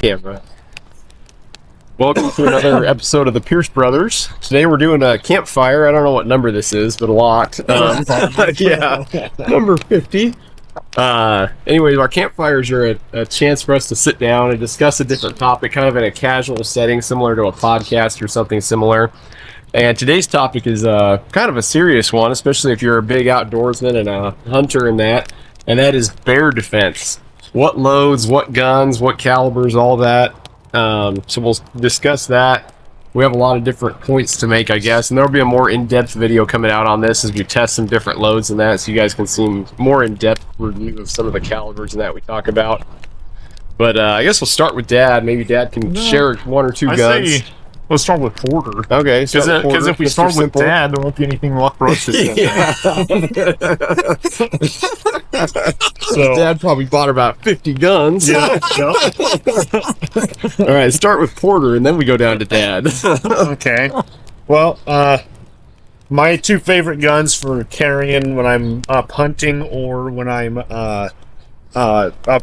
Camera. Welcome to another episode of the Pierce Brothers. Today we're doing a campfire. I don't know what number this is, but a lot. Yeah, number 50. Anyways, our campfires are a chance for us to sit down and discuss a different topic, kind of in a casual setting, similar to a podcast or something similar. And today's topic is kind of a serious one, especially if you're a big outdoorsman and a hunter and that is bear defense. What loads, what guns, what calibers, all that. So we'll discuss that. We have a lot of different points to make, I guess, and there'll be a more in-depth video coming out on this as we test some different loads and that, so you guys can see more in-depth review of some of the calibers and that we talk about. But I guess we'll start with Dad. Maybe Dad can share one or two guns. Let's start with Porter. Okay, because if we start with Dad, there won't be anything left for us to say. So Dad probably bought about 50 guns. Yeah. All right, start with Porter, and then we go down to Dad. Okay. Well, my two favorite guns for carrying when I'm up hunting or when I'm up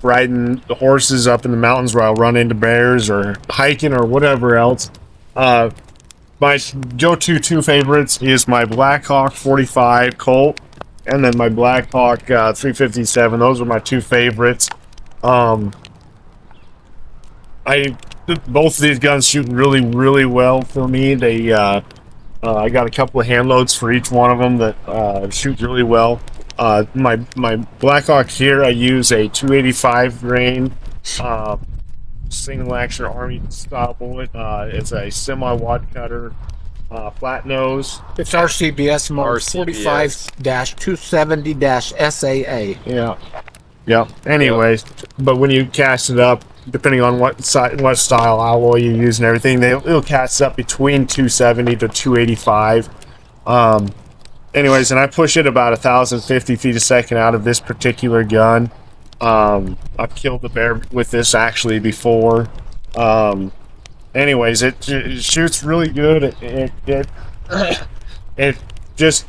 riding the horses up in the mountains where I'll run into bears or hiking or whatever else. My go-to two favorites is my Blackhawk 45 Colt and then my Blackhawk 357. Those are my two favorites. Both of these guns shoot really, really well for me. They I got a couple of hand loads for each one of them that shoot really well. My Blackhawk here, I use a 285 grain single action army style bullet. It's a semi-wad cutter, flat nose. It's RCBS mode 45-270-SAA. Yeah. Anyways, but when you cast it up, depending on what style alloy you use and everything, it'll cast up between 270 to 285. Anyways, and I push it about 1,050 feet a second out of this particular gun. I've killed the bear with this actually before. Anyways, it shoots really good. It just,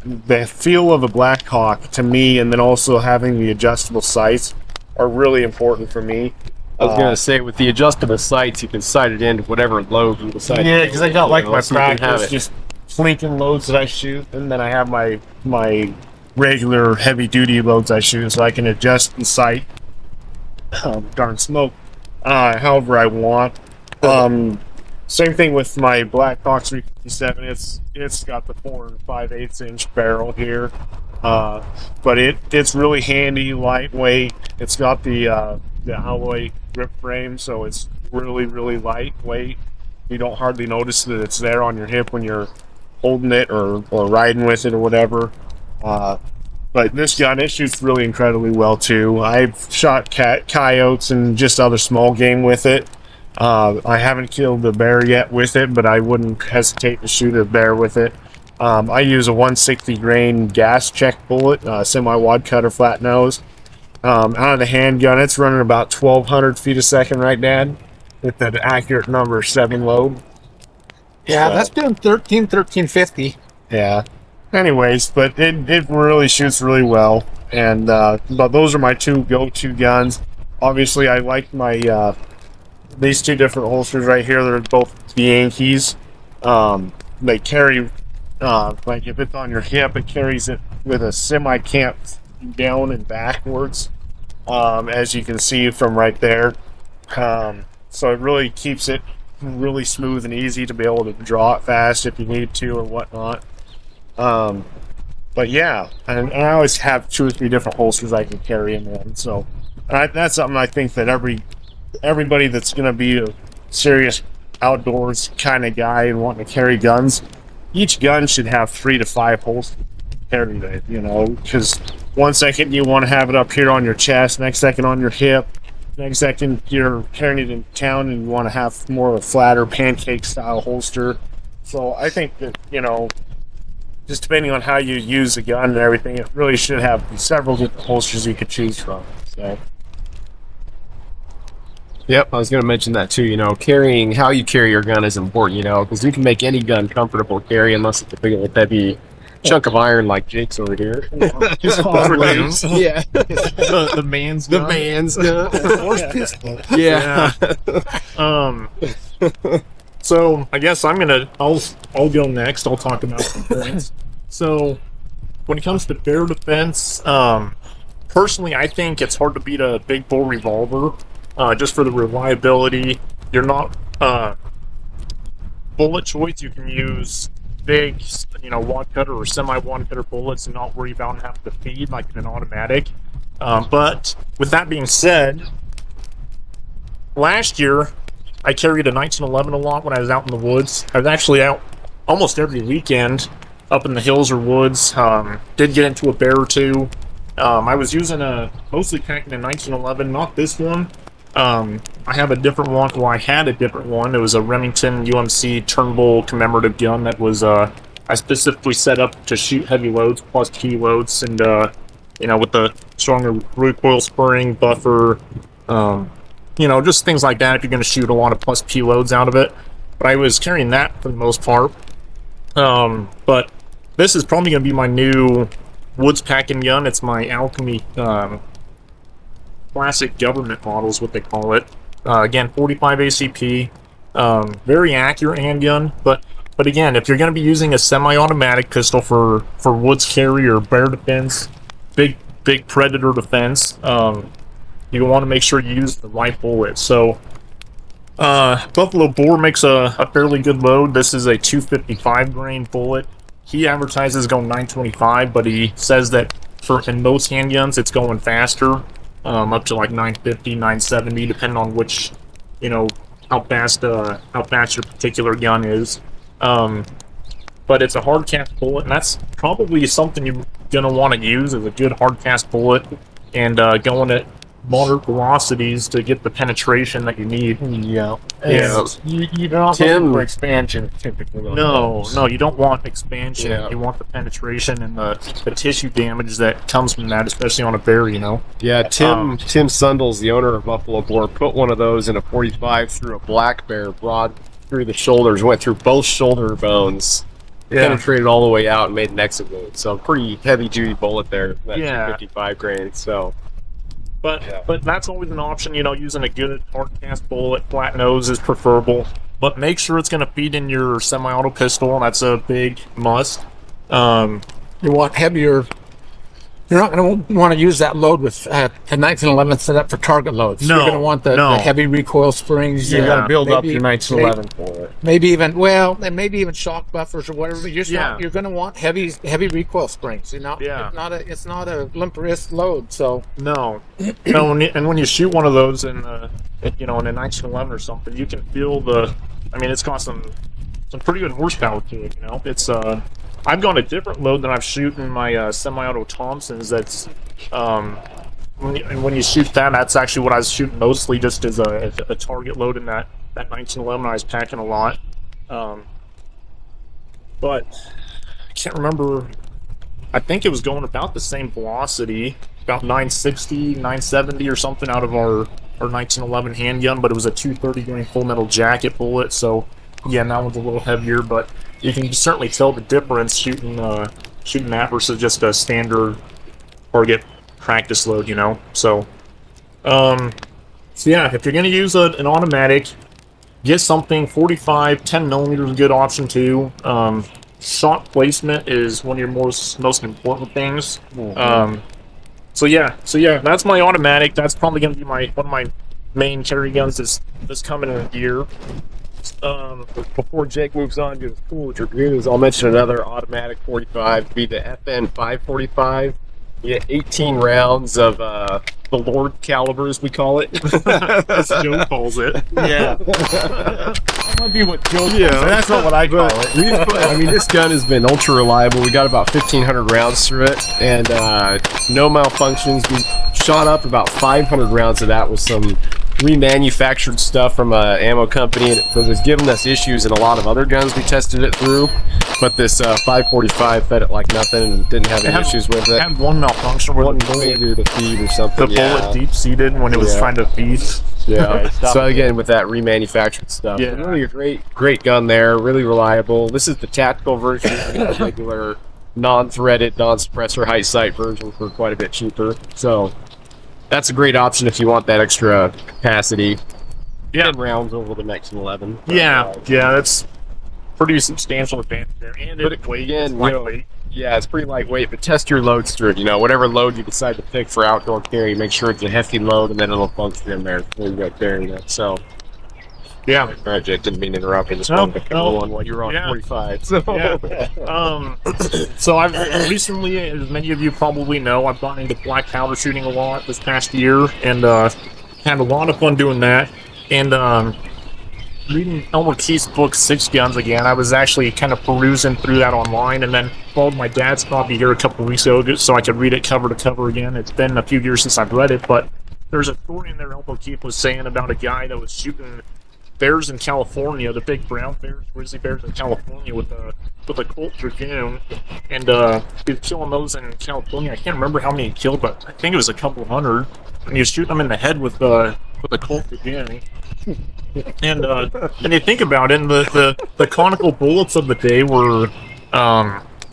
the feel of a Blackhawk to me, and then also having the adjustable sights are really important for me. I was gonna say, with the adjustable sights, you can sight it into whatever load you decide. Yeah, because I got like my practice, it. just flinking loads that I shoot, and then I have my regular heavy duty loads I shoot, so I can adjust the sight. Darn smoke. However I want. Same thing with my Blackhawk 357. It's got the 4 5/8 inch barrel here, but it's really handy, lightweight. It's got the alloy grip frame, so it's really, really lightweight. You don't hardly notice that it's there on your hip when you're holding it or riding with it or whatever. But this gun, it shoots really incredibly well too. I've shot coyotes and just other small game with it. I haven't killed a bear yet with it, but I wouldn't hesitate to shoot a bear with it. I use a 160 grain gas check bullet, semi-wad cutter, flat nose. Out of the handgun, it's running about 1,200 feet a second, right, Dad? With an accurate number 7 load. Yeah, that's doing 1350. Yeah. Anyways, but it really shoots really well, and but those are my two go-to guns. Obviously, I like my these two different holsters right here. They're both the Yankees. They carry like if it's on your hip, it carries it with a semi-camp down and backwards, as you can see from right there. So it really keeps it really smooth and easy to be able to draw it fast if you need to or whatnot. But yeah, and I always have 2 or 3 different holsters I can carry in one. So that's something I think that everybody that's going to be a serious outdoors kind of guy and wanting to carry guns, each gun should have 3 to 5 holsters carried it, because one second you want to have it up here on your chest, next second on your hip, next second you're carrying it in town and you want to have more of a flatter pancake style holster. So I think that, just depending on how you use the gun and everything, it really should have several different holsters you could choose from. So Yep, I was going to mention that too. You know, carrying, how you carry your gun is important, you know, because you can make any gun comfortable to carry unless it's a big old heavy chunk of iron like Jake's over here. His hot blades. Yeah. The man's The gun. man's gun. Horse pistol. Yeah. So I guess I'll go next. I'll talk about defense. So when it comes to bear defense, personally I think it's hard to beat a big bore revolver, just for the reliability. You're not bullet choice. You can use big, wad cutter or semi wad cutter bullets and not worry about having to feed like in an automatic. But with that being said, last year I carried a 1911 a lot when I was out in the woods. I was actually out almost every weekend up in the hills or woods. Did get into a bear or two. I was using mostly packing a 1911, not this one. I have a different one. Well, I had a different one. It was a Remington UMC Turnbull commemorative gun that was I specifically set up to shoot heavy loads plus key loads, and with the stronger recoil spring buffer, just things like that if you're going to shoot a lot of plus P loads out of it. But I was carrying that for the most part. But this is probably going to be my new woods packing gun. It's my Alchemy classic government model is what they call it. Again, 45 ACP. Very accurate handgun, but again, if you're going to be using a semi-automatic pistol for woods carry or bear defense, big predator defense, you want to make sure you use the right bullet. So Buffalo Bore makes a fairly good load. This is a 255 grain bullet. He advertises going 925, but he says that in most handguns it's going faster, up to like 950, 970, depending on which, how fast your particular gun is. But it's a hard cast bullet, and that's probably something you're gonna want to use is a good hard cast bullet, and going at moderate velocities to get the penetration that you need. Yeah. Yeah. You're not looking for expansion typically. No, you don't want expansion. Yeah. You want the penetration and the tissue damage that comes from that, especially on a bear, Yeah, Tim Sundles, the owner of Buffalo Bore, put one of those in a 45 through a black bear, broad through the shoulders, went through both shoulder bones, penetrated all the way out, and made an exit wound. So pretty heavy duty bullet there, that 255 grain. So. But that's always an option, using a good hard cast bullet. Flat nose is preferable, but make sure it's going to feed in your semi-auto pistol. That's a big must. You want heavier. You're not going to want to use that load with a 1911 set up for target loads. No, You're going to want the heavy recoil springs. You gotta build up your 1911 for it. Maybe even shock buffers or whatever. You're going to want heavy recoil springs. It's not a limp wrist load. So no. And when you shoot one of those in a 1911 or something, you can feel it's got some pretty good horsepower to it. It's I've gone a different load than I've shot in my semi-auto Thompsons. That's when you shoot that's actually what I was shooting mostly, just as a target load in that 1911. I was packing a lot, but I can't remember. I think it was going about the same velocity, about 960, 970 or something out of our 1911 handgun, but it was a 230 grain full metal jacket bullet. So again, that one's a little heavier, but you can certainly tell the difference shooting that versus just a standard target practice load, So, yeah, if you're gonna use an automatic, get something 45, 10 millimeters, a good option too. Shot placement is one of your most important things. So yeah, that's my automatic. That's probably gonna be one of my main carry guns this coming year. Before Jake moves on to his cool reviews, I'll mention another automatic 45, be the FN 545. You get 18 rounds of the Lord caliber, as we call it. As Joe calls it. yeah, that might be what Joe. Yeah, that's not what I call it. This gun has been ultra reliable. We got about 1,500 rounds through it, and no malfunctions. We shot up about 500 rounds of that with some remanufactured stuff from an ammo company, and it was giving us issues in a lot of other guns we tested it through. But this 545 fed it like nothing and didn't have any issues with it. Had one malfunction where the feed or something. the bullet deep-seated when it was trying to feed. Yeah. So again, with that remanufactured stuff, really a great gun there. Really reliable. This is the tactical version of the regular non-threaded, non-suppressor height sight version for quite a bit cheaper. So that's a great option if you want that extra capacity. 10 rounds over the next 11. Yeah, that's pretty substantial advantage there. And But it weight, again, it's lightweight. Yeah, it's pretty lightweight, but test your load strip. Whatever load you decide to pick for outdoor carry, make sure it's a hefty load, and then it'll function in there. There you go, carrying it. So, yeah. All right, Jake, didn't mean to interrupt. I just No, wanted to come on while you were on 45. So. Yeah. So I've recently, as many of you probably know, I've gotten into black powder shooting a lot this past year, and had a lot of fun doing that. And reading Elmer Keith's book, Six Guns again. I was actually kind of perusing through that online, and then followed my dad's copy here a couple of weeks ago so I could read it cover to cover again. It's been a few years since I've read it, but there's a story in there Elmer Keith was saying about a guy that was shooting bears in California, the big brown bears, grizzly bears in California with a Colt Dragoon, and he was killing those in California. I can't remember how many he killed, but I think it was a couple hundred, and he was shooting them in the head with a Colt Dragoon. And you think about it, and the conical bullets of the day were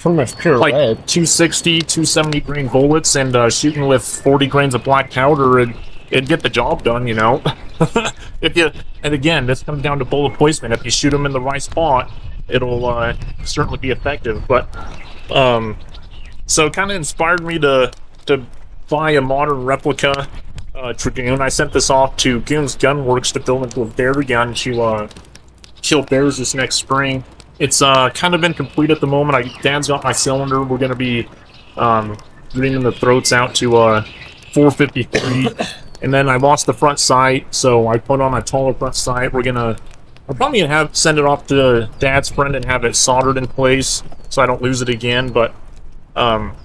Pretty much pure like lead. 260, 270 grain bullets, and shooting with 40 grains of black powder, it'd get the job done, And again, this comes down to bullet placement. If you shoot them in the right spot, it'll certainly be effective. But so it kind of inspired me to buy a modern replica Dragoon. I sent this off to Goon's Gun Works to build into a bear gun to kill bears this next spring. It's kind of been complete at the moment. Dad's got my cylinder. We're going to be reaming the throats out to 453. And then I lost the front sight, so I put on a taller front sight. I'm probably going to send it off to Dad's friend and have it soldered in place so I don't lose it again. But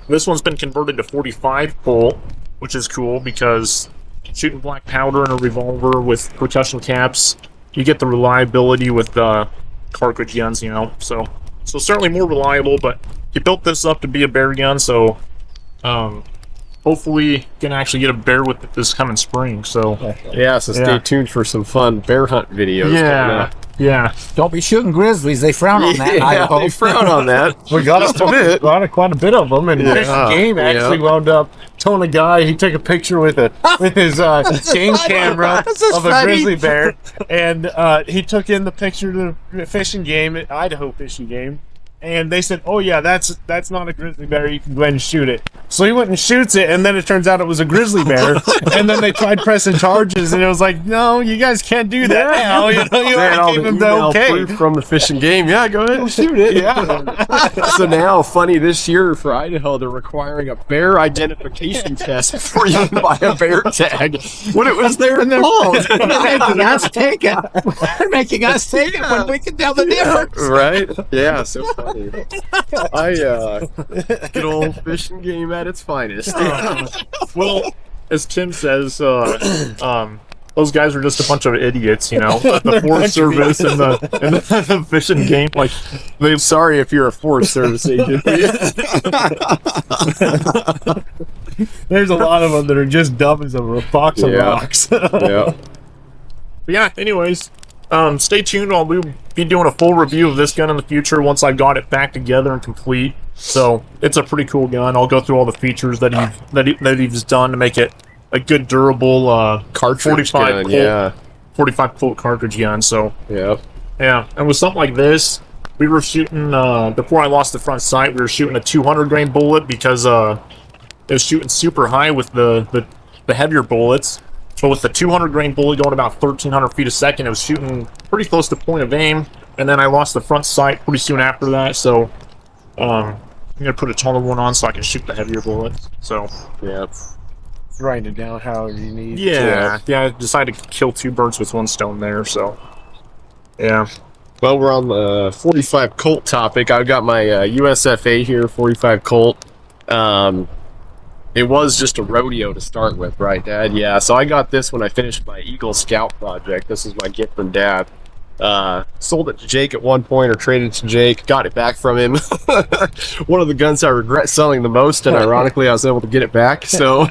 this one's been converted to 45 Colt, which is cool because shooting black powder in a revolver with percussion caps, you get the reliability with cartridge guns, So certainly more reliable, but he built this up to be a bear gun, so hopefully can actually get a bear with it this coming spring. So So stay tuned for some fun bear hunt videos. Yeah. Don't be shooting grizzlies. They frown on that. I hope. They frown on that. We got quite a bit of them, and Fish and Game actually wound up telling a guy he took a picture with his game camera of a grizzly bear, and he took in the picture to the Fish and Game, Idaho Fish and Game, and they said, "Oh yeah, that's not a grizzly bear. You can go ahead and shoot it." So he went and shoots it, and then it turns out it was a grizzly bear. And then they tried pressing charges, and it was like, "No, you guys can't do that now." You gave him the okay proof from the Fish and Game. Yeah, go ahead and shoot it. So now, funny, this year for Idaho, they're requiring a bear identification test before you can buy a bear tag. When it was there in their phone. They're making us take it when we can tell the difference. Right? Yeah, so funny. Good old Fish and Game at its finest. Well, as Tim says, those guys are just a bunch of idiots, The Forest Service and the Fish and Game, I'm sorry if you're a Forest Service agent. There's a lot of them that are just dumb as a box of rocks. Yeah. But yeah, anyways, stay tuned. I'll be doing a full review of this gun in the future once I've got it back together and complete. So it's a pretty cool gun. I'll go through all the features that he's done to make it a good, durable Cartridge gun, 45 Colt cartridge gun. So yeah, and with something like this, we were shooting before I lost the front sight. We were shooting a 200 grain bullet because it was shooting super high with the heavier bullets. So with the 200 grain bullet going about 1,300 feet a second, it was shooting pretty close to point of aim. And then I lost the front sight pretty soon after that. So I'm gonna put a taller one on so I can shoot the heavier bullets. So Write it down however you need. yeah, I decided to kill two birds with one stone there. So yeah. Well, we're on the 45 Colt topic. I've got my USFA here, 45 Colt. It was just a rodeo to start with, right, Dad? Yeah, so I got this when I finished my Eagle Scout project. This is my gift from Dad. Sold it to Jake at one point, or traded it to Jake. Got it back from him. One of the guns I regret selling the most, and ironically, I was able to get it back. So,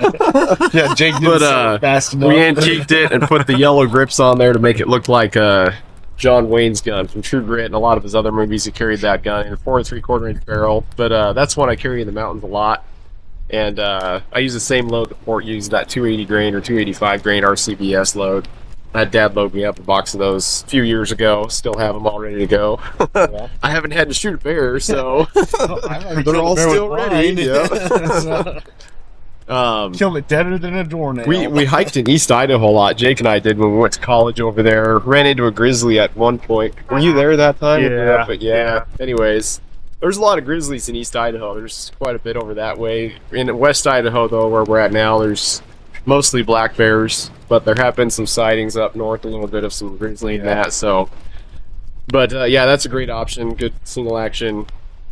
Yeah, Jake did it fast enough. we antiqued it and put the yellow grips on there to make it look like John Wayne's gun from True Grit and a lot of his other movies. He carried that gun in a 4 3/4 inch barrel, but that's one I carry in the mountains a lot. And I use the same load that Fort used, that 280 grain or 285 grain RCBS load. I had Dad load me up a box of those a few years ago. Still have them all ready to go. Yeah. I haven't had to shoot a bear, so they're all still ready. Yeah. Kill it deader than a doornail. We hiked in East Idaho a lot. Jake and I did when we went to college over there. Ran into a grizzly at one point. Were you there that time? Yeah. But yeah. Anyways, there's a lot of grizzlies in East Idaho. There's quite a bit over that way. In West Idaho, though, where we're at now, there's mostly black bears. But there have been some sightings up north, a little bit of some grizzly and that. So, but yeah, that's a great option. Good single action.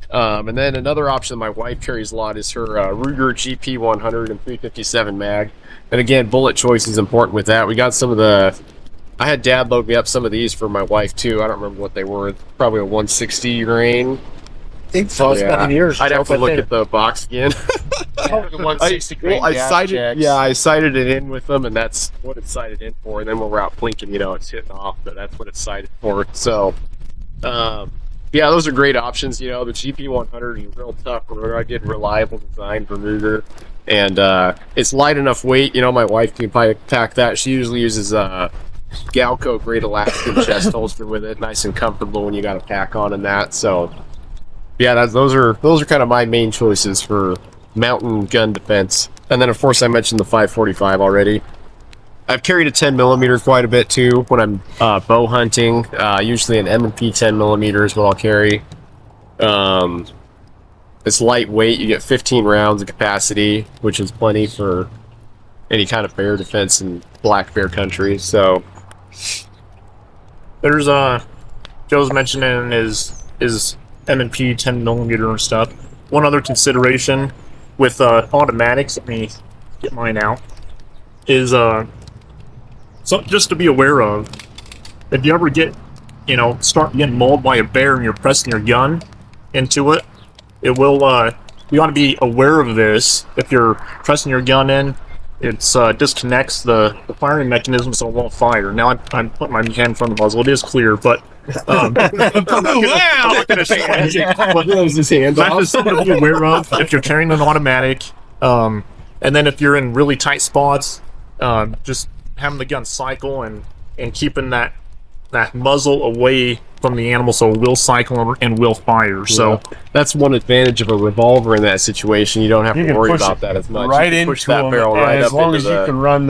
And then another option my wife carries a lot is her Ruger GP 100 and 357 mag. And again, bullet choice is important with that. We got some of the. I had Dad load me up some of these for my wife too. I don't remember what they were. Probably a 160 grain. I think so. It's been years. I'd have to look at the box again. I sighted it in with them, and that's what it's sighted in for. And then when we're out plinking, it's hitting off, but that's what it's sighted for. So, yeah, those are great options. The GP 100 is real tough, rugged, reliable design for Ruger, and it's light enough weight. My wife can probably pack that. She usually uses Galco Great Alaskan chest holster with it, nice and comfortable when you got a pack on and that. So. Yeah, those are kind of my main choices for mountain gun defense. And then, of course, I mentioned the 545 already. I've carried a 10mm quite a bit, too, when I'm bow hunting. Usually an M&P 10mm is what I'll carry. It's lightweight. You get 15 rounds of capacity, which is plenty for any kind of bear defense in black bear country. So there's Joe's mentioning is M&P 10mm and stuff. One other consideration with automatics, let me get mine out, is so just to be aware of, if you ever start getting mauled by a bear and you're pressing your gun into it, it will, you want to be aware of this. If you're pressing your gun in, it disconnects the firing mechanism so it won't fire. Now I'm putting my hand in front of the muzzle. It is clear, but I'm not going to say anything. That's just something to be aware of if you're carrying an automatic. And then if you're in really tight spots, just having the gun cycle and keeping that muzzle away from the animal so it will cycle and will fire. So that's one advantage of a revolver in that situation. You don't have to worry about that as much. Right, you into push that barrel right as up long into as the... you can run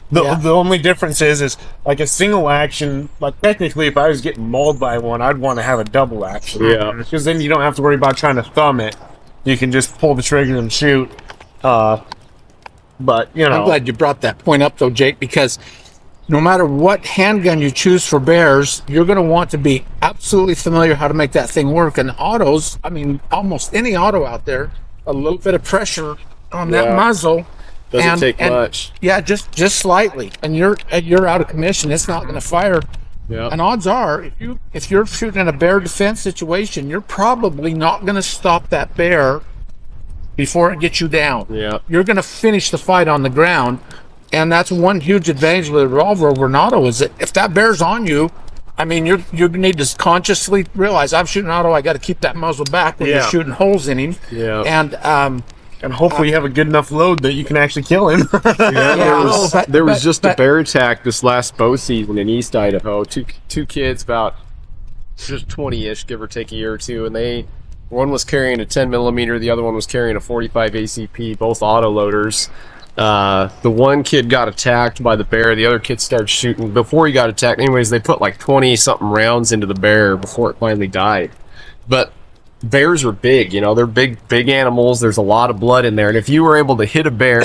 the only difference is like a single action. Like technically, if I was getting mauled by one, I'd want to have a double action. Yeah, because then you don't have to worry about trying to thumb it. You can just pull the trigger and shoot. But I'm glad you brought that point up, though, Jake, because no matter what handgun you choose for bears, you're going to want to be absolutely familiar how to make that thing work. And autos, I mean, almost any auto out there, a little bit of pressure on that muzzle. Doesn't take much. Yeah, just slightly, and you're out of commission. It's not going to fire. Yeah. And odds are, if you're shooting in a bear defense situation, you're probably not going to stop that bear before it gets you down. Yeah. You're going to finish the fight on the ground, and that's one huge advantage with a revolver over an auto is that if that bear's on you, I mean, you need to consciously realize I'm shooting auto. I got to keep that muzzle back when you're shooting holes in him. Yeah. And hopefully you have a good enough load that you can actually kill him. There was just a bear attack this last bow season in East Idaho. Two kids, about just 20-ish, give or take a year or two, and one was carrying a 10mm, the other one was carrying a 45 ACP, both auto loaders. The one kid got attacked by the bear, the other kid started shooting. Before he got attacked, anyways, they put like 20-something rounds into the bear before it finally died. But bears are big, they're big animals. There's a lot of blood in there, and if you were able to hit a bear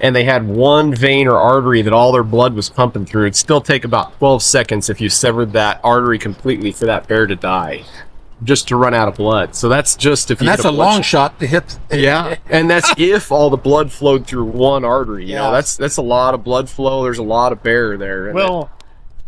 and they had one vein or artery that all their blood was pumping through, it'd still take about 12 seconds if you severed that artery completely for that bear to die, just to run out of blood. So that's just if you that's a long shot to hit. Yeah, and that's if all the blood flowed through one artery. That's a lot of blood flow. There's a lot of bear there. Well,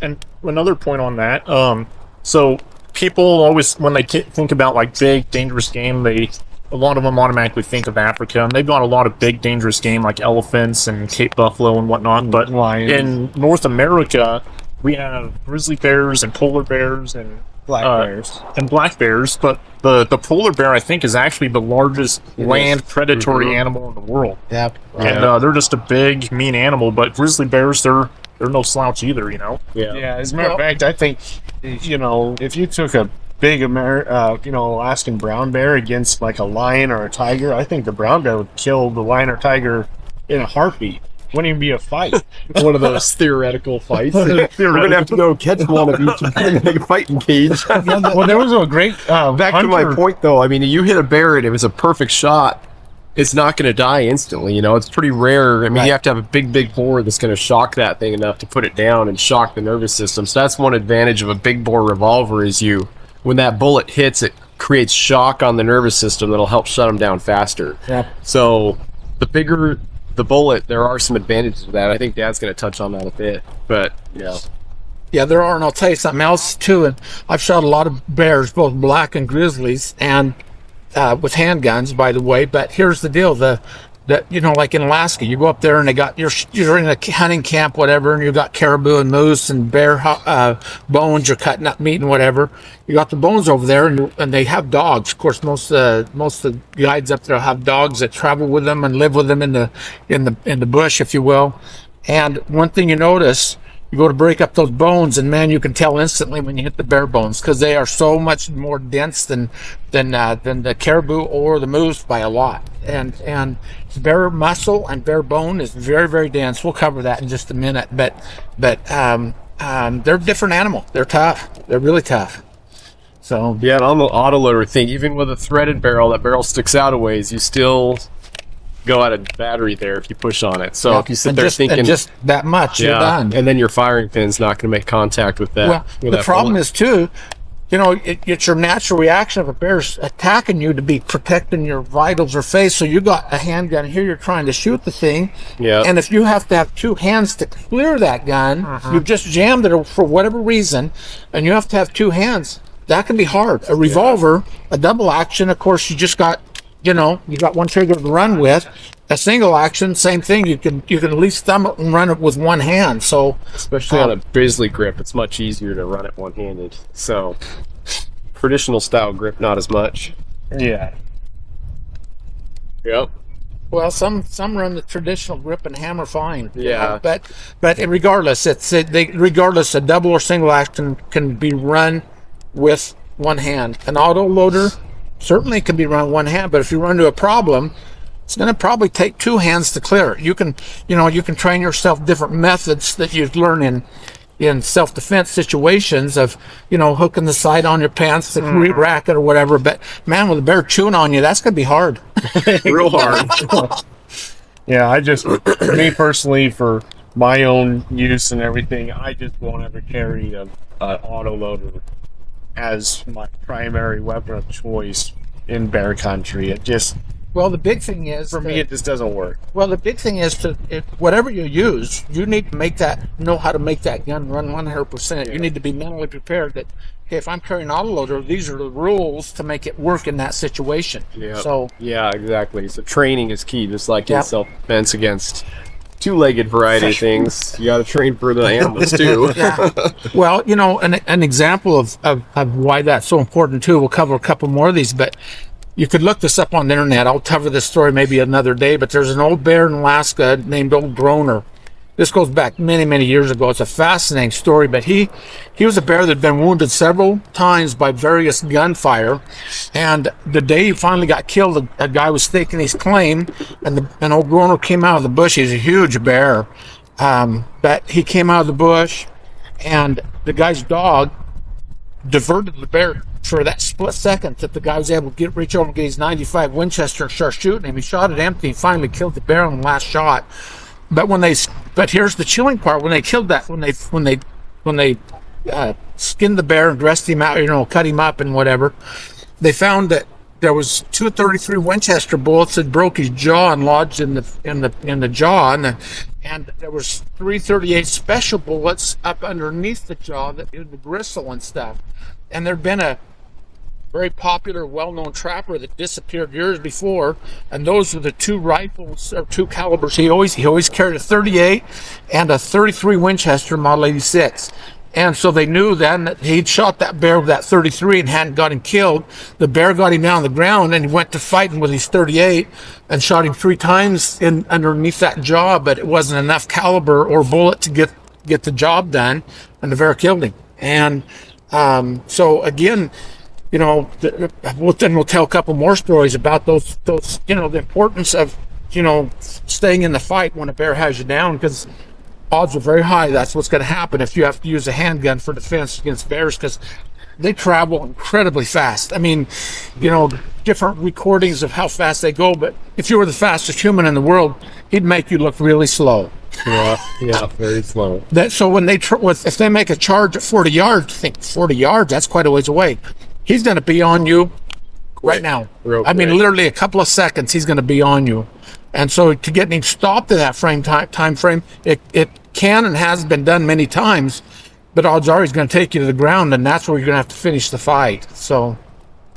and another point on that. So people always, when they think about like big dangerous game, a lot of them automatically think of Africa, and they've got a lot of big dangerous game like elephants and Cape buffalo and whatnot. But lions. In North America, we have grizzly bears and polar bears and Black bears. and black bears, but the polar bear, I think, is actually the largest land predatory animal in the world. Yep. And they're just a big, mean animal. But grizzly bears, they're no slouch either, you know. Yeah. As a matter of fact, I think if you took a big Alaskan brown bear against like a lion or a tiger, I think the brown bear would kill the lion or tiger in a heartbeat. Wouldn't even be a fight. One of those theoretical fights. We're gonna have to go catch one of each and make a fighting cage. Well, there was a great Back to my point, though. I mean, you hit a bear and it was a perfect shot. It's not going to die instantly. It's pretty rare. I mean, you have to have a big bore that's going to shock that thing enough to put it down and shock the nervous system. So that's one advantage of a big bore revolver is when that bullet hits, it creates shock on the nervous system that'll help shut them down faster. Yeah. So the bigger the bullet, there are some advantages to that. I think Dad's going to touch on that a bit, but Yeah, there are, and I'll tell you something else too. And I've shot a lot of bears, both black and grizzlies, and with handguns, by the way. But here's the deal: like in Alaska, you go up there and you're in a hunting camp, whatever, and you got caribou and moose and bear bones. You're cutting up meat and whatever. You got the bones over there, and they have dogs. Of course, most of the guides up there have dogs that travel with them and live with them in the bush, if you will. And one thing you notice, you go to break up those bones, and man, you can tell instantly when you hit the bear bones because they are so much more dense than the caribou or the moose by a lot. And bear muscle and bear bone is very, very dense. We'll cover that in just a minute. But they're a different animal. They're tough. They're really tough. So yeah, and on the autoloader thing, even with a threaded barrel, that barrel sticks out a ways. You still go out of battery there if you push on it. So if you sit there thinking just that much, you're done. And then your firing pin's not going to make contact with that. Well, the problem is too, it's your natural reaction of a bear's attacking you to be protecting your vitals or face. So you got a handgun here, you're trying to shoot the thing. Yeah. And if you have to have two hands to clear that gun, you've just jammed it for whatever reason, and you have to have two hands. That can be hard. A revolver, a double action, of course, you just got, you got one trigger to run with. A single action, same thing. You can at least thumb it and run it with one hand. So especially on a grizzly grip, it's much easier to run it one-handed. So traditional style grip, not as much. Yeah. Yep. Well, some run the traditional grip and hammer fine. Yeah. But regardless, regardless, a double or single action can be run with one hand. An auto loader certainly can be run one hand, but if you run into a problem, it's going to probably take two hands to clear it. You can train yourself different methods that you learn in self-defense situations of, hooking the sight on your pants, the racket or whatever. But man, with a bear chewing on you, that's going to be hard. Real hard. Yeah, me personally, for my own use and everything, I just won't ever carry an auto loader as my primary weapon of choice in bear country. Well, the big thing is for me, it just doesn't work. Well, the big thing is whatever you use, you need to know how to make that gun run 100%. Yeah. You need to be mentally prepared that, okay, if I'm carrying an autoloader, these are the rules to make it work in that situation. Yeah. So yeah, exactly. So training is key, just like in self-defense against two-legged variety of things. You got to train for the animals too. Yeah. Well, an example of why that's so important too. We'll cover a couple more of these, but you could look this up on the internet. I'll cover this story maybe another day, but there's an old bear in Alaska named Old Groner. This goes back many, many years ago. It's a fascinating story, but he was a bear that had been wounded several times by various gunfire, and the day he finally got killed, a guy was staking his claim, and Old Groner came out of the bush. He's a huge bear, but he came out of the bush, and the guy's dog diverted the bear for that split second that the guy was able to reach over and get his 95 Winchester and start shooting him. He shot it empty and finally killed the bear on the last shot. But here's the chilling part: when they killed that, when they skinned the bear and dressed him out, cut him up and whatever, they found that there was 233 Winchester bullets that broke his jaw and lodged in the jaw, and there was 338 special bullets up underneath the jaw that in the gristle and stuff. And there'd been very popular, well-known trapper that disappeared years before, and those were the two rifles or two calibers. He always carried a 38 and a 33 Winchester Model 86. And so they knew then that he'd shot that bear with that 33 and hadn't got him killed. The bear got him down on the ground, and he went to fighting with his 38 and shot him 3 times in underneath that jaw, but it wasn't enough caliber or bullet to get the job done, and the bear killed him. And so again, you know, we'll tell a couple more stories about those you know, the importance of, you know, staying in the fight when a bear has you down, because odds are very high that's what's going to happen if you have to use a handgun for defense against bears, because they travel incredibly fast. I mean, you know, different recordings of how fast they go, but if you were the fastest human in the world, he'd make you look really slow. Yeah, very slow. So when if they make a charge at 40 yards, think 40 yards, that's quite a ways away. He's going to be on you right now. I mean, literally a couple of seconds, he's going to be on you. And so to get him stopped in that time frame, it can and has been done many times, but odds are he's going to take you to the ground, and that's where you're going to have to finish the fight. So,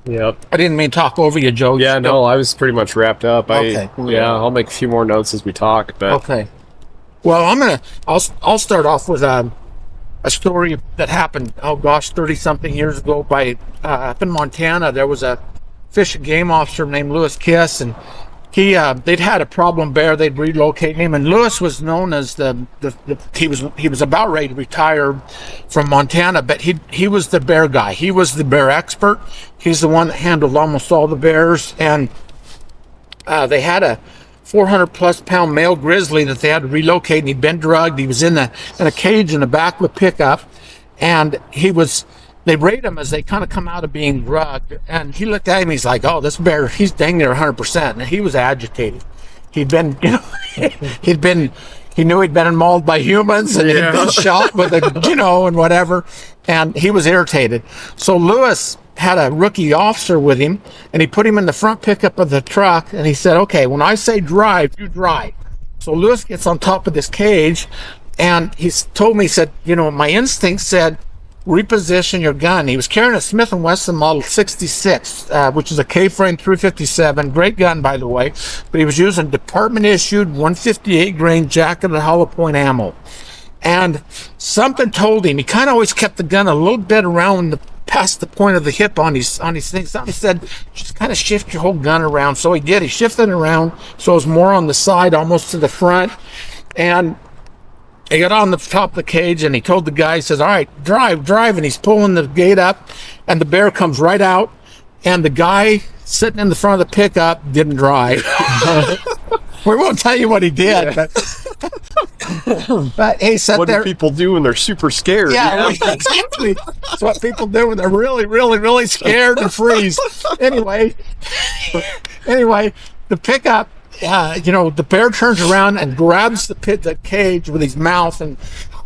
yep. I didn't mean to talk over you, Joe. Yeah, no, I was pretty much wrapped up. Okay. I'll make a few more notes as we talk. But okay. Well, I'll start off with a story that happened, 30-something years ago by up in Montana. There was a fish and game officer named Lewis Kiss, and they'd had a problem bear. They'd relocate him, and Lewis was known as he was about ready to retire from Montana, but he was the bear guy. He was the bear expert. He's the one that handled almost all the bears, and they had a 400+ pound male grizzly that they had to relocate, and he'd been drugged. He was in a cage in the back of a pickup, and they rate him as they kind of come out of being drugged. And he looked at him, he's like, oh, this bear, he's dang near 100%. And he was agitated. He'd been, you know, he knew he'd been mauled by humans, and he'd been shot with and whatever. And he was irritated. So Lewis had a rookie officer with him, and he put him in the front pickup of the truck, and he said, okay, when I say drive, you drive. So Lewis gets on top of this cage, and he's told me, he said, you know, my instinct said, reposition your gun. He was carrying a Smith & Wesson Model 66, which is a K-frame 357. Great gun, by the way. But he was using department-issued 158 grain jacketed hollow point ammo. And something told him, he kind of always kept the gun a little bit around past the point of the hip on his thing. Something said, just kind of shift your whole gun around. So he did. He shifted it around so it was more on the side, almost to the front. And he got on the top of the cage, and he told the guy, he says, all right, drive. And he's pulling the gate up, and the bear comes right out, and the guy sitting in the front of the pickup didn't drive. We won't tell you what he did, but he sat what there. What do people do when they're super scared? Yeah, exactly. That's what people do when they're really, really, really scared and freeze. Anyway, the pickup, the bear turns around and grabs the cage with his mouth and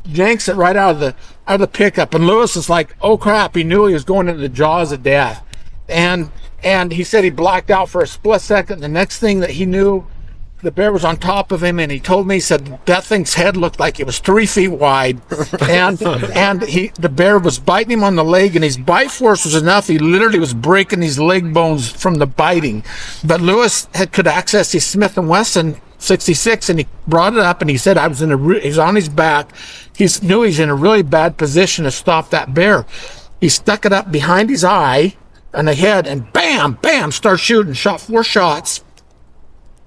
yanks it right out of the pickup. And Lewis is like, oh crap! He knew he was going into the jaws of death, and he said he blacked out for a split second. The next thing that he knew, the bear was on top of him, and he told me, he said that thing's head looked like it was 3 feet wide, and the bear was biting him on the leg, and his bite force was enough. He literally was breaking his leg bones from the biting. But Lewis could access his Smith & Wesson 66, and he brought it up, and he said he's on his back. He knew he's in a really bad position to stop that bear. He stuck it up behind his eye and the head, and bam, started shooting. Shot 4 shots.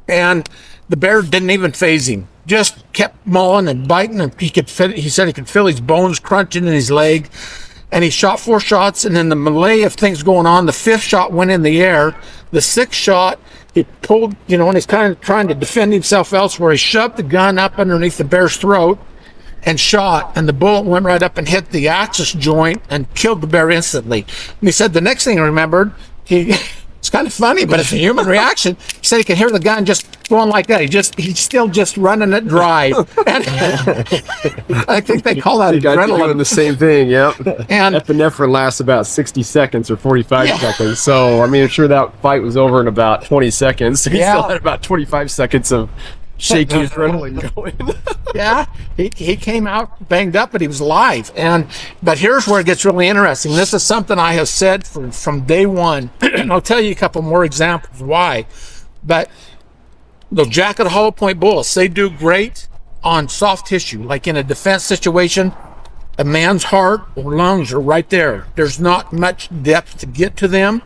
And the bear didn't even faze him. Just kept mauling and biting, and he said he could feel his bones crunching in his leg. And he shot 4 shots, and in the melee of things going on, the 5th shot went in the air. The 6th shot, he pulled, and he's kind of trying to defend himself elsewhere. He shoved the gun up underneath the bear's throat and shot, and the bullet went right up and hit the axis joint and killed the bear instantly. And he said the next thing he remembered, it's kind of funny, but it's a human reaction. He said he could hear the gun just going like that. He's still just running it dry. And I think they call that adrenaline. Doing the same thing, yep. And epinephrine lasts about 60 seconds or 45 seconds. So, I mean, I'm sure that fight was over in about 20 seconds. He still had about 25 seconds of shaky adrenaline going. Yeah, he came out banged up, but he was alive. But here's where it gets really interesting. This is something I have said from day one, and I'll tell you a couple more examples why. But those jacket hollow point bullets, they do great on soft tissue, like in a defense situation. A man's heart or lungs are right there. There's not much depth to get to them.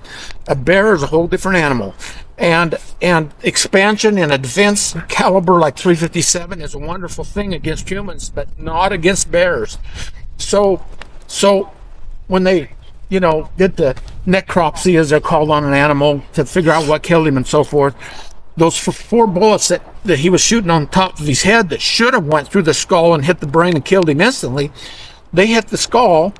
A bear is a whole different animal. And expansion in a defense caliber like 357 is a wonderful thing against humans, but not against bears. So when they, did the necropsy, as they're called, on an animal to figure out what killed him and so forth, those 4 bullets that he was shooting on top of his head that should have went through the skull and hit the brain and killed him instantly, they hit the skull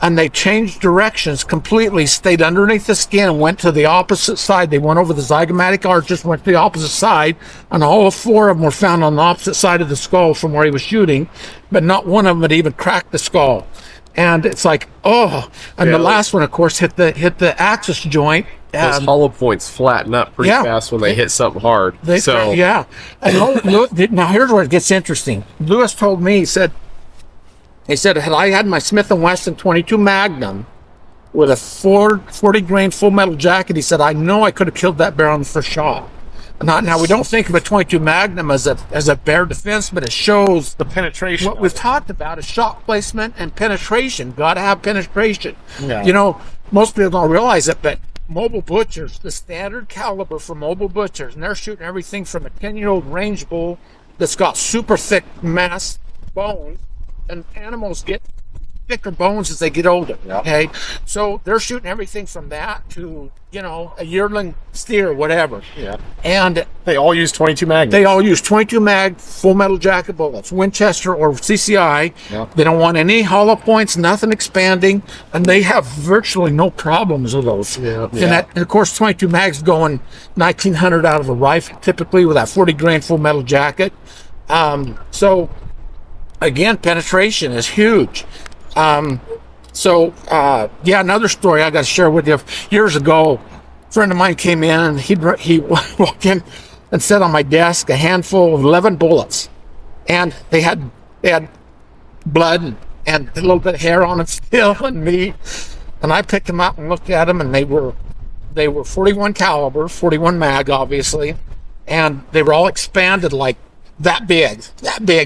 and they changed directions completely, stayed underneath the skin and went to the opposite side. They went over the zygomatic arches, went to the opposite side, and all 4 of them were found on the opposite side of the skull from where he was shooting, but not one of them had even cracked the skull. And it's like, the last one, of course, hit the axis joint. Those hollow points flatten up pretty fast when they hit something hard. And now here's where it gets interesting. Lewis told me, he said, had I had my Smith & Wesson 22 Magnum with a 40 grain full metal jacket, he said, I know I could have killed that bear on the first shot. Now we don't think of a 22 Magnum as a bear defense, but it shows the penetration. What we've talked about is shot placement and penetration. Got to have penetration. Yeah. Most people don't realize it, but mobile butchers, the standard caliber for mobile butchers, and they're shooting everything from a 10-year-old range bull that's got super thick mass bones, and animals get thicker bones as they get older. Yeah. Okay, so they're shooting everything from that to a yearling steer, whatever. Yeah. And they all use 22 mag. They all use 22 mag full metal jacket bullets, Winchester or CCI. Yeah. They don't want any hollow points, nothing expanding, and they have virtually no problems with those. Yeah. And of course, 22 mags going 1900 out of a rifle, typically with that 40 grain full metal jacket. So again, penetration is huge. Another story I got to share with you. Years ago, a friend of mine came in and he walked in and set on my desk a handful of 11 bullets, and they had blood and a little bit of hair on them still and meat. And I picked them up and looked at them, and they were 41 caliber, 41 mag, obviously, and they were all expanded like that big,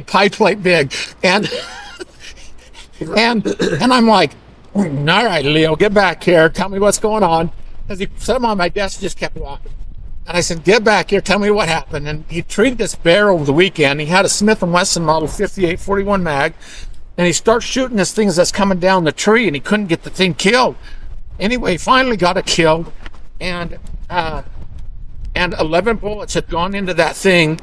pie plate big, and. And I'm like, all right, Leo, get back here. Tell me what's going on. As he set him on my desk, just kept walking. And I said, get back here. Tell me what happened. And he treated this bear over the weekend. He had a Smith & Wesson model 58 41 mag. And he starts shooting this thing that's coming down the tree, and he couldn't get the thing killed. Anyway, he finally got it killed. And 11 bullets had gone into that thing,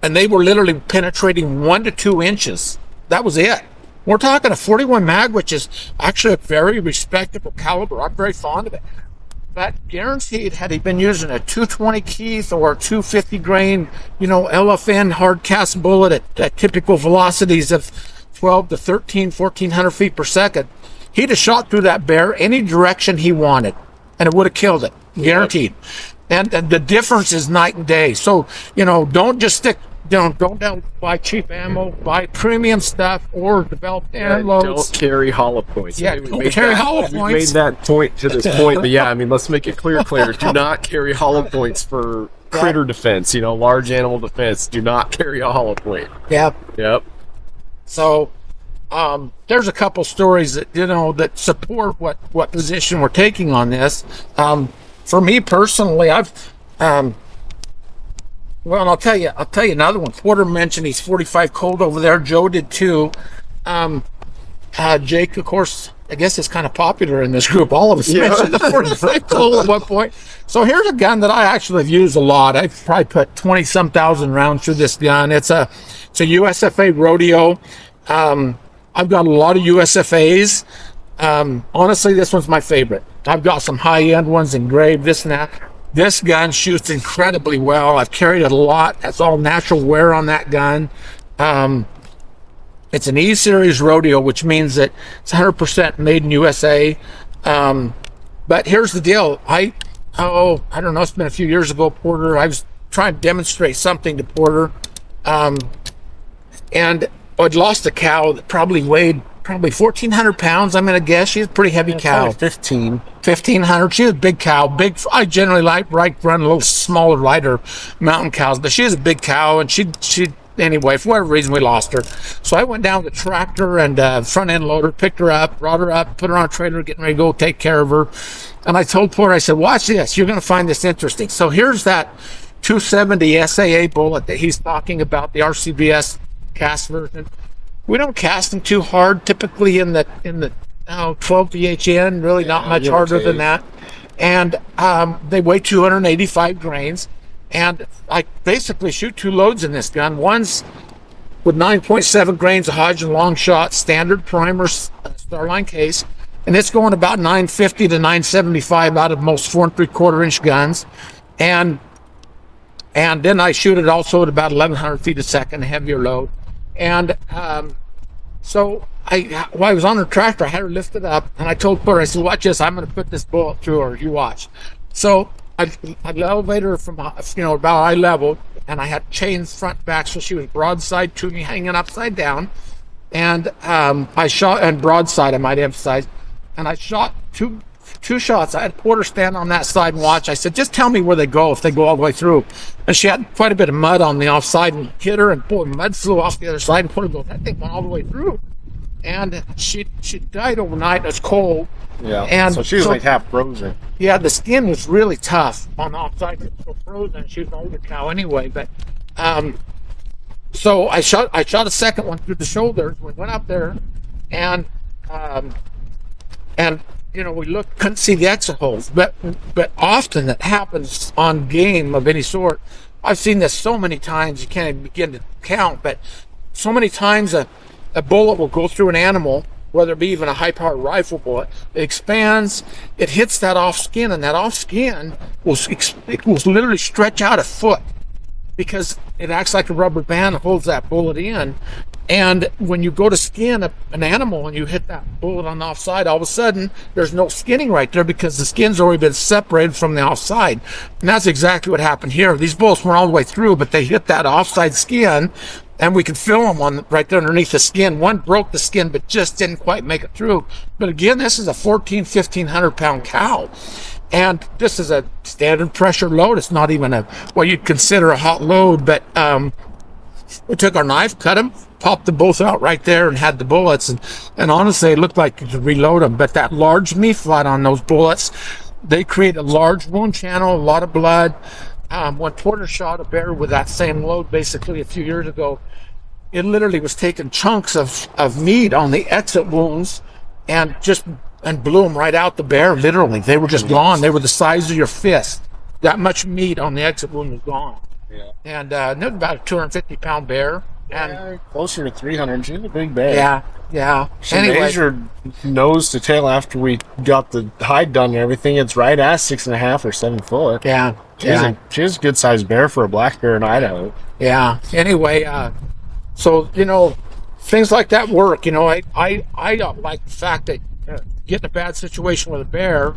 and they were literally penetrating 1 to 2 inches. That was it. We're talking a 41 mag, which is actually a very respectable caliber. I'm very fond of it. But guaranteed, had he been using a 220 Keith or a 250 grain, LFN hard cast bullet at typical velocities of 12 to 1,400 feet per second, he'd have shot through that bear any direction he wanted, and it would have killed it, guaranteed. Yep. And the difference is night and day. So, don't just stick. Don't buy cheap ammo, buy premium stuff, or develop air loads. Don't carry hollow points. Yeah, don't carry hollow points. We made that point to this point, but let's make it clear. Do not carry hollow points for critter defense, large animal defense. Do not carry a hollow point. Yep. So, there's a couple stories that, that support what position we're taking on this. For me personally, well, I'll tell you another one. Porter mentioned he's 45 cold over there. Joe did too. Jake, of course, I guess is kind of popular in this group. All of us mentioned the 45 cold at one point. So here's a gun that I actually have used a lot. I've probably put 20-some thousand rounds through this gun. It's a USFA rodeo. I've got a lot of USFAs. Honestly, this one's my favorite. I've got some high-end ones engraved, this and that. This gun shoots incredibly well. I've carried it a lot. That's all natural wear on that gun. It's an E-Series rodeo, which means that it's 100% made in USA. But here's the deal. I don't know, it's been a few years ago, Porter. I was try and demonstrate something to Porter. And I'd lost a cow that probably weighed 1,400 pounds. I'm going to guess she's a pretty heavy cow. 1,500. She was a big cow. I generally like run a little smaller, lighter mountain cows, but she was a big cow, and she anyway, for whatever reason, we lost her. So I went down with the tractor and front end loader, picked her up, brought her up, put her on a trailer, getting ready to go take care of her. And I told Porter, I said, watch this. You're going to find this interesting. So here's that 270 SAA bullet that he's talking about, the RCBS cast version. We don't cast them too hard, typically in the 12 VHN, really not much harder than that. And they weigh 285 grains. And I basically shoot 2 loads in this gun. One's with 9.7 grains of Hodgdon long shot, standard primer Starline case. And it's going about 950 to 975 out of most 4 3/4 inch guns. And then I shoot it also at about 1,100 feet a second, a heavier load. And so while I was on the tractor, I had her lifted up, and I told Porter, I said, watch this, I'm going to put this bullet through her, you watch. So I elevated her from, about eye level, and I had chains front back, so she was broadside to me, hanging upside down. And I shot, and broadside, I might emphasize, and I shot two shots. I had Porter stand on that side and watch. I said, just tell me where they go, if they go all the way through. And she had quite a bit of mud on the offside, and hit her, and boy, mud flew off the other side, and Porter goes, that thing went all the way through. And she died overnight. It was cold. Yeah. And so she was like half frozen. Yeah, the skin was really tough on the offside. It was so frozen. She was an older cow anyway. But so I shot a second one through the shoulders. We went up there, and we couldn't see the exit holes. But often that happens on game of any sort. I've seen this so many times you can't even begin to count. But so many times a bullet will go through an animal, whether it be even a high-powered rifle bullet. It expands, it hits that off skin, and that off skin will literally stretch out a foot because it acts like a rubber band that holds that bullet in. And when you go to skin an animal and you hit that bullet on the offside, all of a sudden there's no skinning right there because the skin's already been separated from the offside. And that's exactly what happened here. These bullets went all the way through, but they hit that offside skin, and we could feel them right there underneath the skin. One broke the skin, but just didn't quite make it through. But again, this is a 1,500 pound cow. And this is a standard pressure load. It's not even what you'd consider a hot load, but we took our knife, cut them, popped them both out right there, and had the bullets. And honestly, it looked like you could reload them. But that large meat flat on those bullets, they create a large wound channel, a lot of blood. When Porter shot a bear with that same load basically a few years ago, it literally was taking chunks of meat on the exit wounds and blew them right out the bear, literally. They were just gone. They were the size of your fist. That much meat on the exit wound was gone. Yeah. And it was about a 250 pound bear. And closer to 300. She's a big bear. Yeah. She measured nose to tail after we got the hide done and everything. It's right at 6.5 or 7 foot. Yeah. She's a good sized bear for a black bear in Idaho. Yeah. Anyway, so things like that work. I like the fact that get in a bad situation with a bear,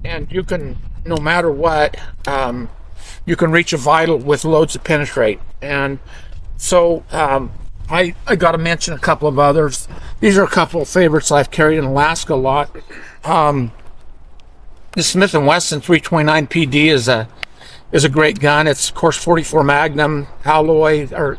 and you can, no matter what, you can reach a vital with loads that penetrate. And so I got to mention a couple of others. These are a couple of favorites I've carried in Alaska a lot. The Smith & Wesson 329 PD is a great gun. It's of course 44 Magnum alloy, or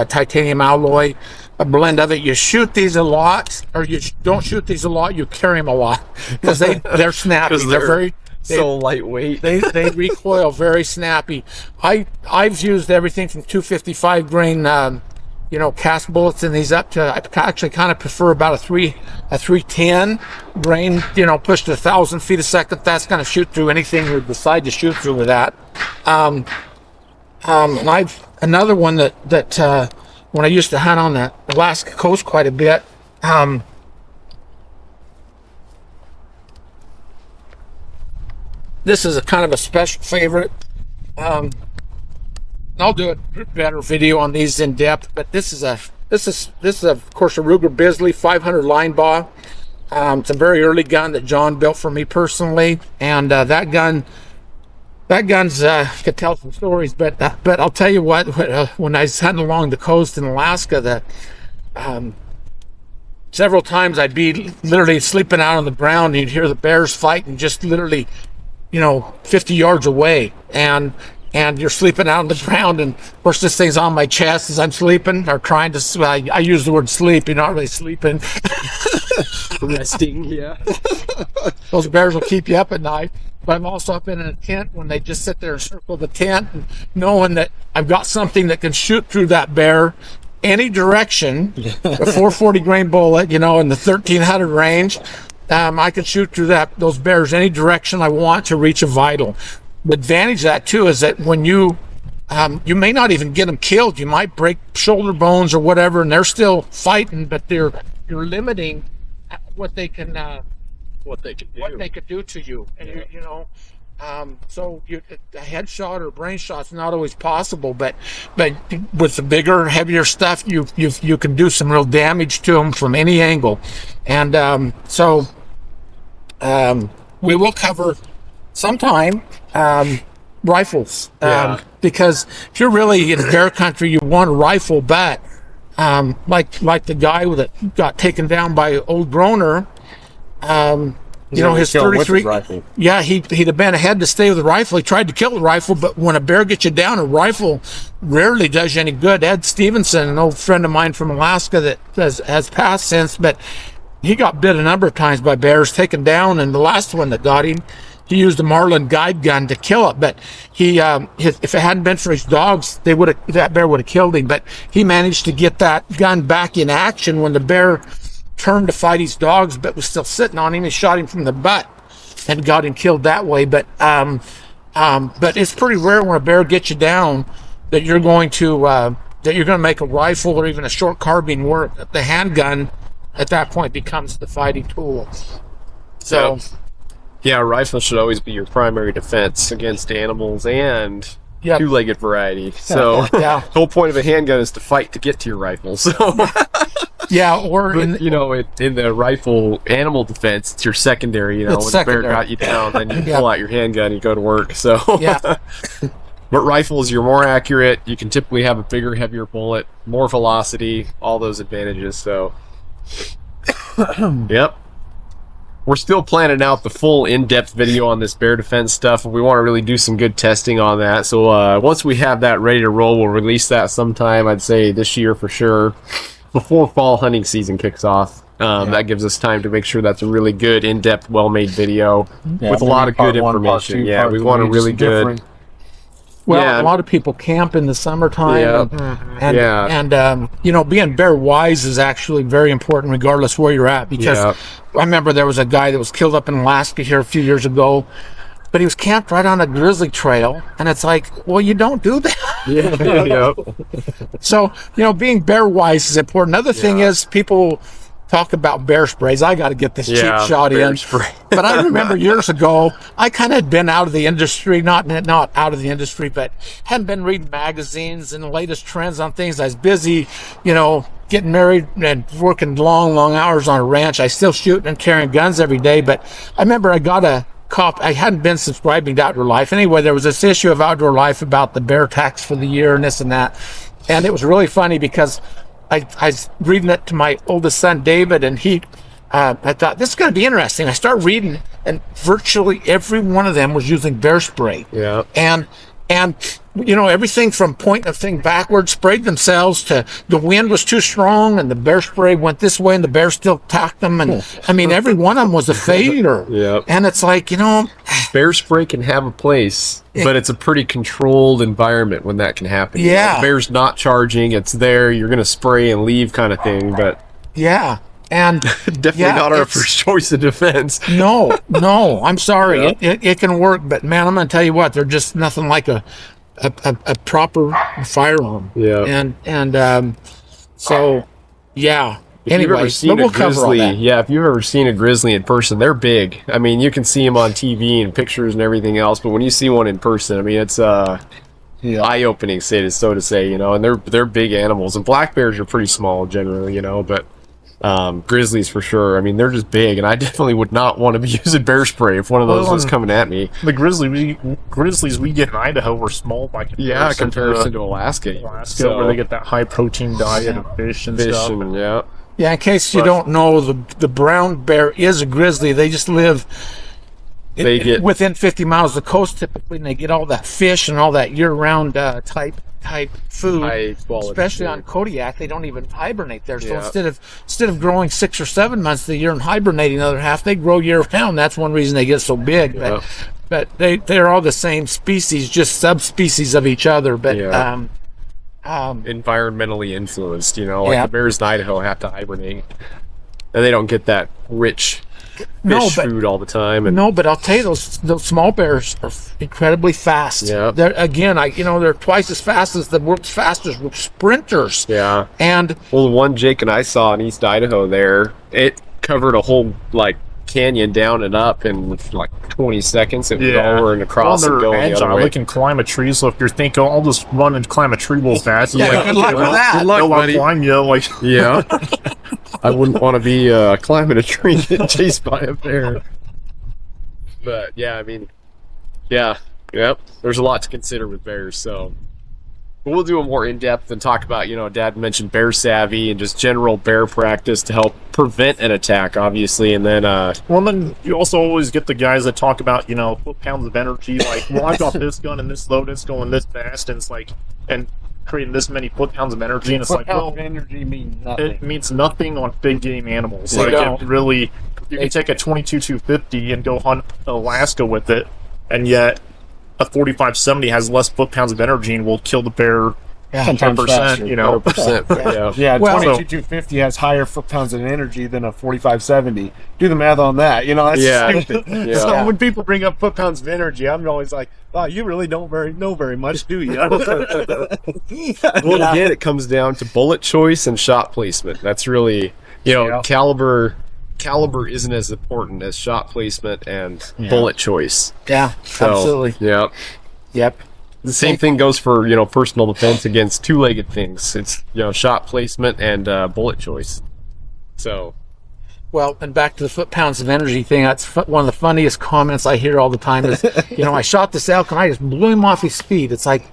titanium alloy, a blend of it. You shoot these a lot, or you don't shoot these a lot. You carry them a lot because they're snappy. They're so lightweight. They recoil very snappy. I've used everything from 255 grain cast bullets in these up to, I actually kind of prefer about a 310 grain, pushed to 1,000 feet a second. That's going to shoot through anything we decide to shoot through with that. And I've another one that when I used to hunt on the Alaska coast quite a bit. This is a kind of a special favorite. I'll do a better video on these in depth, but this is of course a Ruger Bisley 500 line bar. It's a very early gun that John built for me personally, and that gun that gun's could tell some stories, but I'll tell you what. When I was hunting along the coast in Alaska, that several times I'd be literally sleeping out on the ground, and you'd hear the bears fighting just literally, 50 yards away, and you're sleeping out on the ground, and of course this thing's on my chest as I'm sleeping or trying to. I use the word sleep. You're not really sleeping. Resting, yeah. Those bears will keep you up at night. But I'm also up in a tent when they just sit there and circle the tent, and knowing that I've got something that can shoot through that bear any direction, a 440 grain bullet, in the 1300 range. I can shoot through those bears any direction I want to reach a vital. The advantage of that too is that when you may not even get them killed, you might break shoulder bones or whatever, and they're still fighting, but you're limiting what they can do to you, and so a headshot or a brain shot's not always possible, but with the bigger, heavier stuff, you can do some real damage to them from any angle, and so we will cover sometime rifles, because if you're really in bear country, you want a rifle, but like the guy that got taken down by Old Groner. His 33. Yeah, he'd have been ahead to stay with the rifle. He tried to kill the rifle, but when a bear gets you down, a rifle rarely does you any good. Ed Stevenson, an old friend of mine from Alaska that has passed since, but he got bit a number of times by bears, taken down, and the last one that got him, he used a Marlin guide gun to kill it. But if it hadn't been for his dogs, that bear would have killed him. But he managed to get that gun back in action when the bear turned to fight his dogs, but was still sitting on him. He shot him from the butt and got him killed that way. But it's pretty rare when a bear gets you down that you're going to make a rifle or even a short carbine work. The handgun at that point becomes the fighting tool. So, yeah, a rifle should always be your primary defense against animals and two-legged variety. So the whole point of a handgun is to fight to get to your rifle. So. Yeah, or in the rifle animal defense, it's your secondary. When the bear got you down, then you pull out your handgun, and you go to work. So, but rifles, you're more accurate. You can typically have a bigger, heavier bullet, more velocity, all those advantages. So, yep. We're still planning out the full in-depth video on this bear defense stuff, and we want to really do some good testing on that. So once we have that ready to roll, we'll release that sometime. I'd say this year for sure. Before fall hunting season kicks off. That gives us time to make sure that's a really good, in-depth, well-made video with a lot of good information. We want a really good. Well, a lot of people camp in the summertime, and being bear wise is actually very important, regardless where you're at. Because I remember there was a guy that was killed up in Alaska here a few years ago. But he was camped right on a grizzly trail, and it's like, well, you don't do that. So, being bear wise is important. Another thing is people talk about bear sprays. I got to get this cheap shot in. But I remember years ago, I kind of had been out of the industry, not out of the industry, but hadn't been reading magazines and the latest trends on things. I was busy, getting married and working long, long hours on a ranch. I still shooting and carrying guns every day, but I remember I got a I hadn't been subscribing to Outdoor Life. Anyway, there was this issue of Outdoor Life about the bear tax for the year and this and that. And it was really funny because I was reading it to my oldest son, David, and I thought, this is going to be interesting. I started reading, and virtually every one of them was using bear spray. Yeah. And everything from pointing a thing backwards, sprayed themselves, to the wind was too strong and the bear spray went this way and the bear still attacked them. And every one of them was a failure. And it's like, bear spray can have a place, but it's a pretty controlled environment when that can happen. Yeah. The bear's not charging, it's there, you're going to spray and leave kind of thing, but. Yeah. And definitely not our first choice of defense. No, I'm sorry. It can work, but man, I'm going to tell you what, they're just nothing like a proper firearm. So anyway, we'll cover all that. If you've ever seen a grizzly in person, they're big. I mean, you can see them on TV and pictures and everything else, but when you see one in person, I mean, it's eye-opening, so to say, and they're big animals. And black bears are pretty small generally, but Grizzlies for sure. I mean, they're just big, and I definitely would not want to be using bear spray if one of those was coming at me. The Grizzlies we get in Idaho are small by comparison to Alaska. Where they get that high protein diet of fish and stuff. Yeah, in case you don't know, the brown bear is a grizzly. They just live get within 50 miles of the coast typically, and they get all that fish and all that year-round type food, especially on Kodiak. They don't even hibernate there. So instead of growing 6 or 7 months of the year and hibernating the other half, they grow year-round. That's one reason they get so big. But they're all the same species, just subspecies of each other. But environmentally influenced, like the bears in Idaho have to hibernate, and they don't get that rich food all the time. No, but I'll tell you, those small bears are incredibly fast. Yeah. They're twice as fast as the world's fastest sprinters. Yeah. And the one Jake and I saw in East Idaho there, it covered a whole canyon down and up in 20 seconds. It was over and across and going the other way. They can climb a tree, so if you're thinking, I'll just run and climb a tree real fast. Good luck with that. Good luck, buddy. Climb you, yeah. I wouldn't want to be climbing a tree and get chased by a bear. But yeah, I mean, there's a lot to consider with bears, so we'll do a more in-depth and talk about, Dad mentioned bear savvy and just general bear practice to help prevent an attack, obviously, and then then you also always get the guys that talk about, foot-pounds of energy, I've got this gun and this load, it's going this fast, and it's and creating this many foot-pounds of energy, and it's energy means nothing. It means nothing on big game animals. You can take a 22-250 and go hunt Alaska with it, and yet a 45-70 has less foot-pounds of energy and will kill the bear 10%, 100%. Yeah, 22-250 has higher foot-pounds of energy than a 45-70. Do the math on that. That's stupid. So when people bring up foot-pounds of energy, I'm always like, wow, you really don't know very much, do you? Again, it comes down to bullet choice and shot placement. That's really, caliber isn't as important as shot placement and bullet choice. Yeah, absolutely. Yeah. Yep. The same thing goes for, personal defense against two-legged things. It's, shot placement and bullet choice. So. Well, and back to the foot-pounds of energy thing, that's one of the funniest comments I hear all the time is, I shot this elk and I just blew him off his feet. It's like,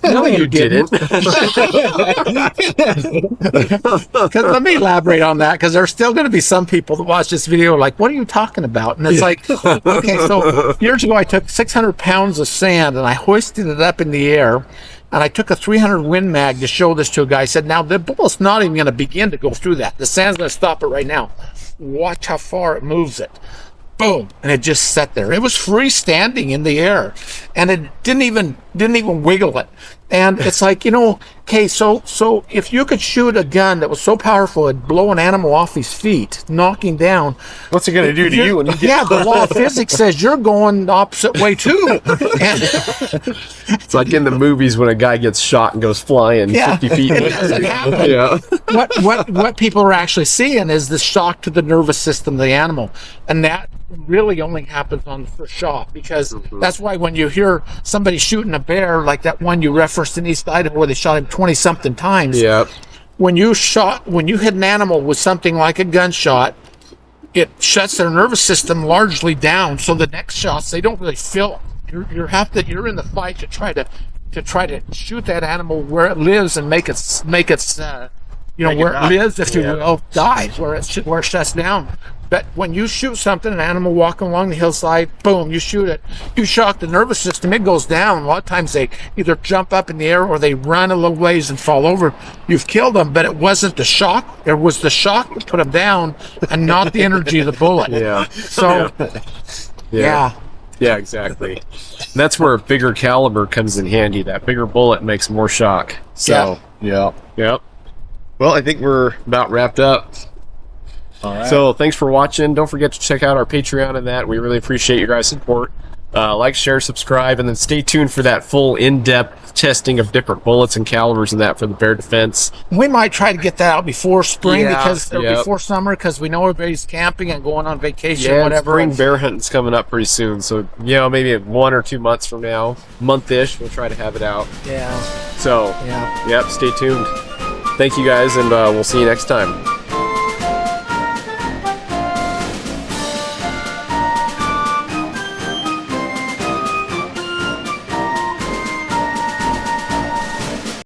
no, you didn't. Because let me elaborate on that, because there's still going to be some people that watch this video like, what are you talking about? And it's like, okay, so years ago I took 600 pounds of sand and I hoisted it up in the air, and I took a 300 Win Mag to show this to a guy. I said, now the bullet's not even going to begin to go through that. The sand's going to stop it right now. Watch how far it moves it. Boom, and it just sat there. It was freestanding in the air, and it didn't even wiggle it. And it's like, okay, so if you could shoot a gun that was so powerful it'd blow an animal off his feet, knocking down, what's it going to do to you when you get the law of physics says you're going the opposite way too. And it's like in the movies when a guy gets shot and goes flying 50 feet. It doesn't happen. Yeah. What people are actually seeing is the shock to the nervous system of the animal, and that really only happens on the first shot, because that's why when you hear somebody shooting a bear like that one you referenced in East Idaho where they shot him 20-something times, when you hit an animal with something like a gunshot, it shuts their nervous system largely down, so the next shots they don't really feel. You're in the fight to try to shoot that animal where it lives and make its where it lives, if you will, dies, where it shuts down. But when you shoot something, an animal walking along the hillside, boom, you shoot it. You shock the nervous system, it goes down. A lot of times they either jump up in the air or they run a little ways and fall over. You've killed them, but it wasn't the shock. It was the shock that put them down and not the energy of the bullet. Yeah. So, yeah, exactly. And that's where a bigger caliber comes in handy. That bigger bullet makes more shock. So, Yep. Well, I think we're about wrapped up. All right. So thanks for watching. Don't forget to check out our Patreon and that. We really appreciate your guys' support. Like, share, subscribe, and then stay tuned for that full in-depth testing of different bullets and calibers and that for the bear defense. We might try to get that out before spring, before summer, because we know everybody's camping and going on vacation, whatever. Spring bear hunting's coming up pretty soon, so maybe 1 or 2 months from now, month-ish, we'll try to have it out. Yeah. So, stay tuned. Thank you guys, and we'll see you next time.